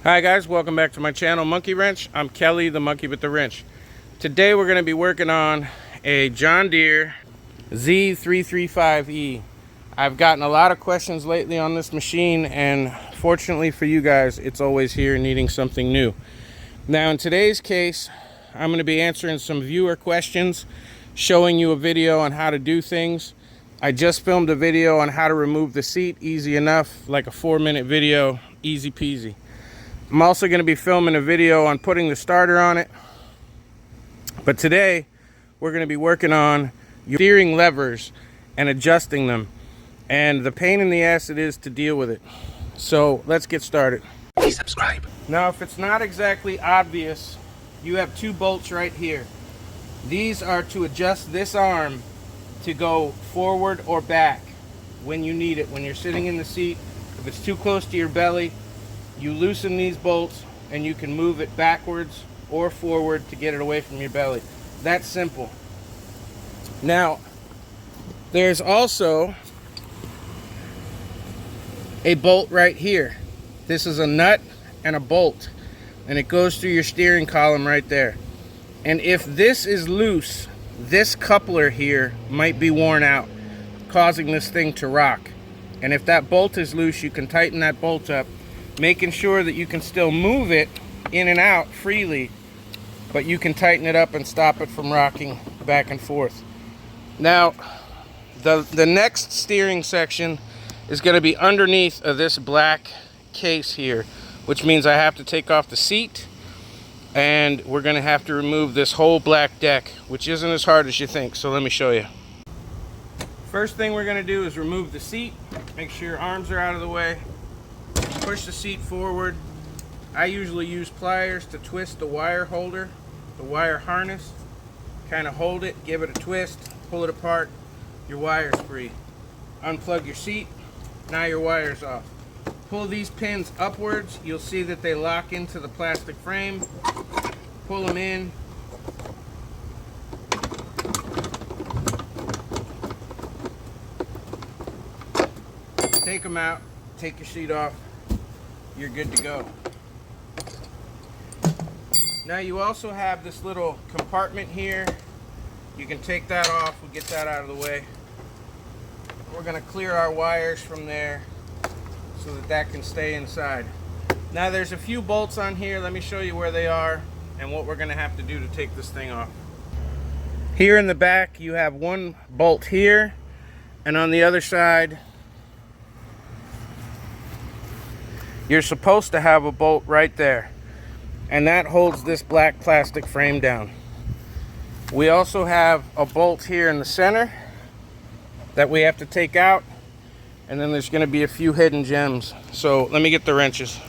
Hi guys, welcome back to my channel, Monkey Wrench. I'm Kelly, the monkey with the wrench. Today we're going to be working on a John Deere Z335E. I've gotten a lot of questions lately on this machine, and fortunately for you guys, it's always here needing something new. Now in today's case, I'm going to be answering some viewer questions, showing you a video on how to do things. I just filmed a video on how to remove the seat, easy enough, like a 4-minute video, easy peasy. I'm also going to be filming a video on putting the starter on it. But today, we're going to be working on steering levers and adjusting them, and the pain in the ass it is to deal with it. So let's get started. Please subscribe. Now, if it's not exactly obvious, you have 2 bolts right here. These are to adjust this arm to go forward or back when you need it. When you're sitting in the seat, if it's too close to your belly, you loosen these bolts and you can move it backwards or forward to get it away from your belly. That's simple. Now, there's also a bolt right here. This is a nut and a bolt, and it goes through your steering column right there. And if this is loose, this coupler here might be worn out, causing this thing to rock. And if that bolt is loose, you can tighten that bolt up, making sure that you can still move it in and out freely, but you can tighten it up and stop it from rocking back and forth. Now, the next steering section is going to be underneath of this black case here, which means I have to take off the seat, and we're going to have to remove this whole black deck, which isn't as hard as you think. So let me show you. First thing we're going to do is remove the seat. Make sure your arms are out of the way. Push the seat forward. I usually use pliers to twist the wire holder, the wire harness. Kind of hold it, give it a twist, pull it apart, your wire's free. Unplug your seat, now your wire's off. Pull these pins upwards, you'll see that they lock into the plastic frame. Pull them in. Take them out, take your seat off. You're good to go. Now you also have this little compartment here. You can take that off. We'll get that out of the way. We're going to clear our wires from there so that that can stay inside. Now there's a few bolts on here. Let me show you where they are and what we're going to have to do to take this thing off. Here in the back you have one bolt here, and on the other side you're supposed to have a bolt right there, and that holds this black plastic frame down. We also have a bolt here in the center that we have to take out, and then there's going to be a few hidden gems. So let me get the wrenches.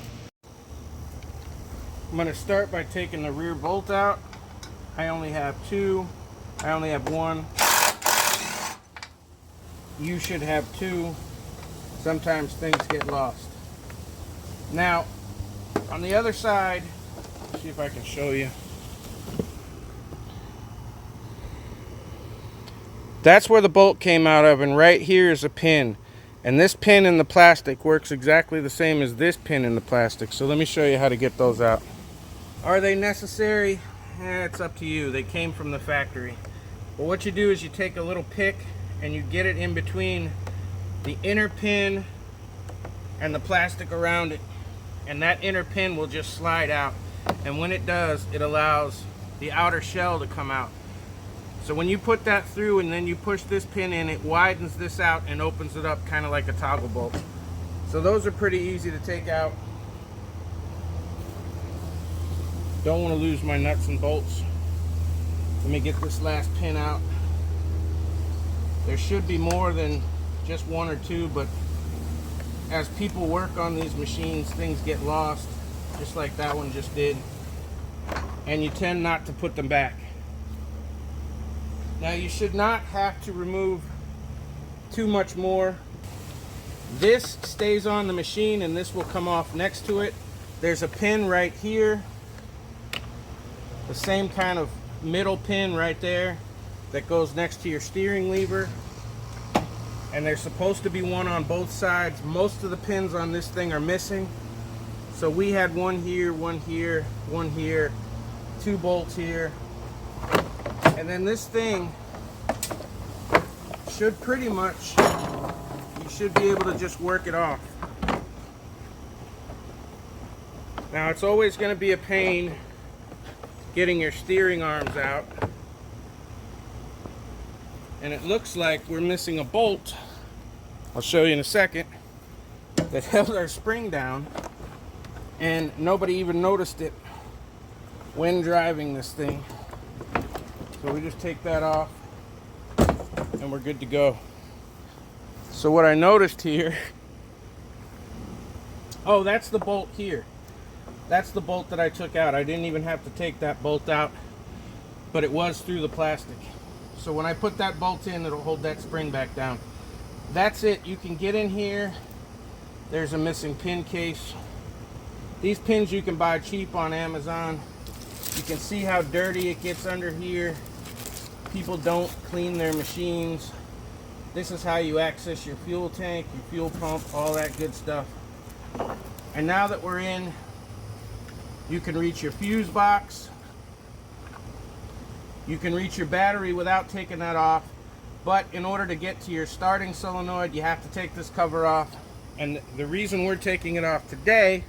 I'm going to start by taking the rear bolt out. I only have 2. I only have 1. You should have 2. Sometimes things get lost. Now, on the other side, let's see if I can show you. That's where the bolt came out of, and right here is a pin. And this pin in the plastic works exactly the same as this pin in the plastic. So let me show you how to get those out. Are they necessary? It's up to you. They came from the factory. But what you do is you take a little pick and you get it in between the inner pin and the plastic around it. And that inner pin will just slide out, and when it does, it allows the outer shell to come out. So when you put that through and then you push this pin in, it widens this out and opens it up kind of like a toggle bolt. So those are pretty easy to take out. Don't want to lose my nuts and bolts. Let me get this last pin out. There should be more than just 1 or 2, but as people work on these machines, things get lost, just like that one just did, and you tend not to put them back. Now you should not have to remove too much more. This stays on the machine and this will come off next to it. There's a pin right here, the same kind of middle pin right there that goes next to your steering lever. and there's supposed to be one on both sides. Most of the pins on this thing are missing. So we had one here, one here, one here, 2 bolts here. And then this thing should pretty much, you should be able to just work it off. Now it's always going to be a pain getting your steering arms out. And it looks like we're missing a bolt, I'll show you in a second, that held our spring down, and nobody even noticed it when driving this thing. So we just take that off and we're good to go. So what I noticed here, oh, that's the bolt here. That's the bolt that I took out. I didn't even have to take that bolt out, but it was through the plastic. So when I put that bolt in, it'll hold that spring back down. That's it. You can get in here. There's a missing pin case. These pins you can buy cheap on Amazon. You can see how dirty it gets under here. People don't clean their machines. This is how you access your fuel tank, your fuel pump, all that good stuff. And now that we're in, you can reach your fuse box. You can reach your battery without taking that off, but in order to get to your starting solenoid, you have to take this cover off. And the reason we're taking it off today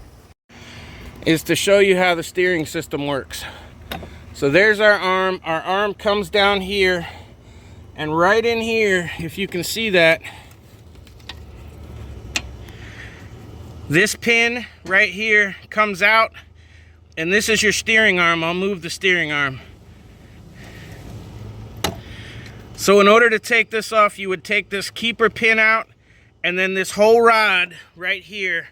is to show you how the steering system works. So there's our arm. Our arm comes down here, and right in here, if you can see that, this pin right here comes out, and this is your steering arm. I'll move the steering arm. So in order to take this off, you would take this keeper pin out, and then this whole rod right here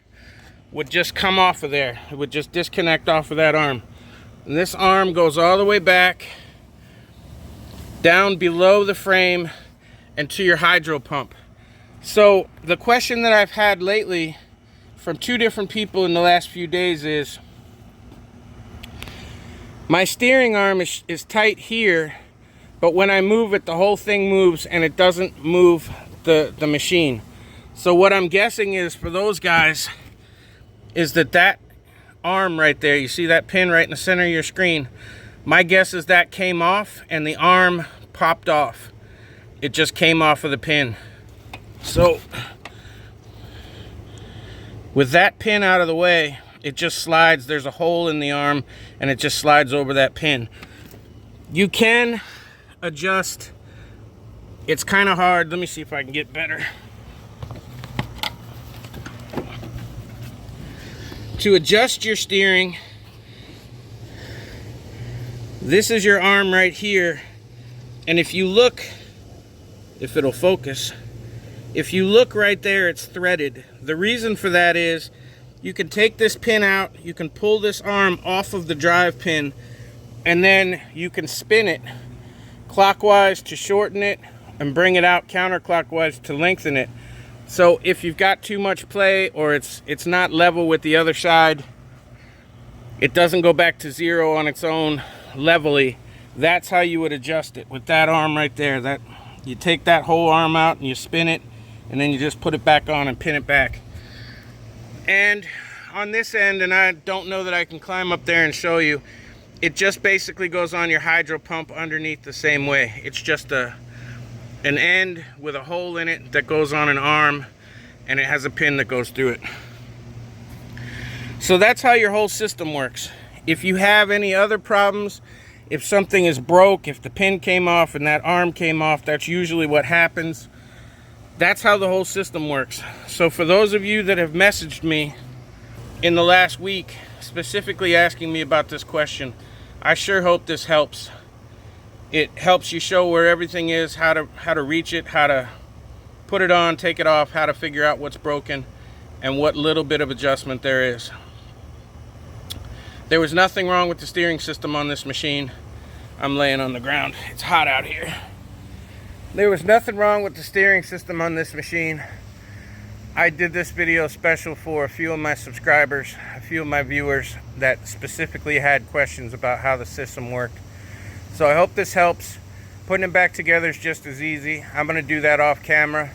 would just come off of there. It would just disconnect off of that arm. And this arm goes all the way back down below the frame and to your hydro pump. So the question that I've had lately from 2 different people in the last few days is, my steering arm is tight here, but when I move it, the whole thing moves and it doesn't move the machine. So what I'm guessing is, for those guys, is that arm right there, you see that pin right in the center of your screen, my guess is that came off and the arm popped off. It just came off of the pin. So with that pin out of the way, it just slides. There's a hole in the arm and it just slides over that pin. You can adjust. It's kind of hard. Let me see if I can get better. To adjust your steering, this is your arm right here, and if you look, if it'll focus, if you look right there, it's threaded. The reason for that is you can take this pin out, you can pull this arm off of the drive pin, and then you can spin it clockwise to shorten it and bring it out counterclockwise to lengthen it. So if you've got too much play, or it's not level with the other side, it doesn't go back to 0 on its own levelly. That's how you would adjust it with that arm right there. That you take that whole arm out and you spin it, and then you just put it back on and pin it back. And on this end, and I don't know that I can climb up there and show you, it just basically goes on your hydro pump underneath the same way. It's just an end with a hole in it that goes on an arm, and it has a pin that goes through it. So that's how your whole system works. If you have any other problems, if something is broke, if the pin came off and that arm came off, that's usually what happens. That's how the whole system works. So for those of you that have messaged me in the last week specifically asking me about this question, I sure hope this helps. It helps you show where everything is, how to reach it, how to put it on, take it off, how to figure out what's broken, and what little bit of adjustment there is. There was nothing wrong with the steering system on this machine. I'm laying on the ground. It's hot out here. There was nothing wrong with the steering system on this machine. I did this video special for a few of my subscribers, a few of my viewers that specifically had questions about how the system worked. So I hope this helps. Putting it back together is just as easy. I'm going to do that off camera.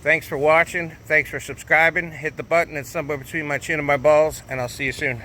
Thanks for watching. Thanks for subscribing. Hit the button. It's somewhere between my chin and my balls, and I'll see you soon.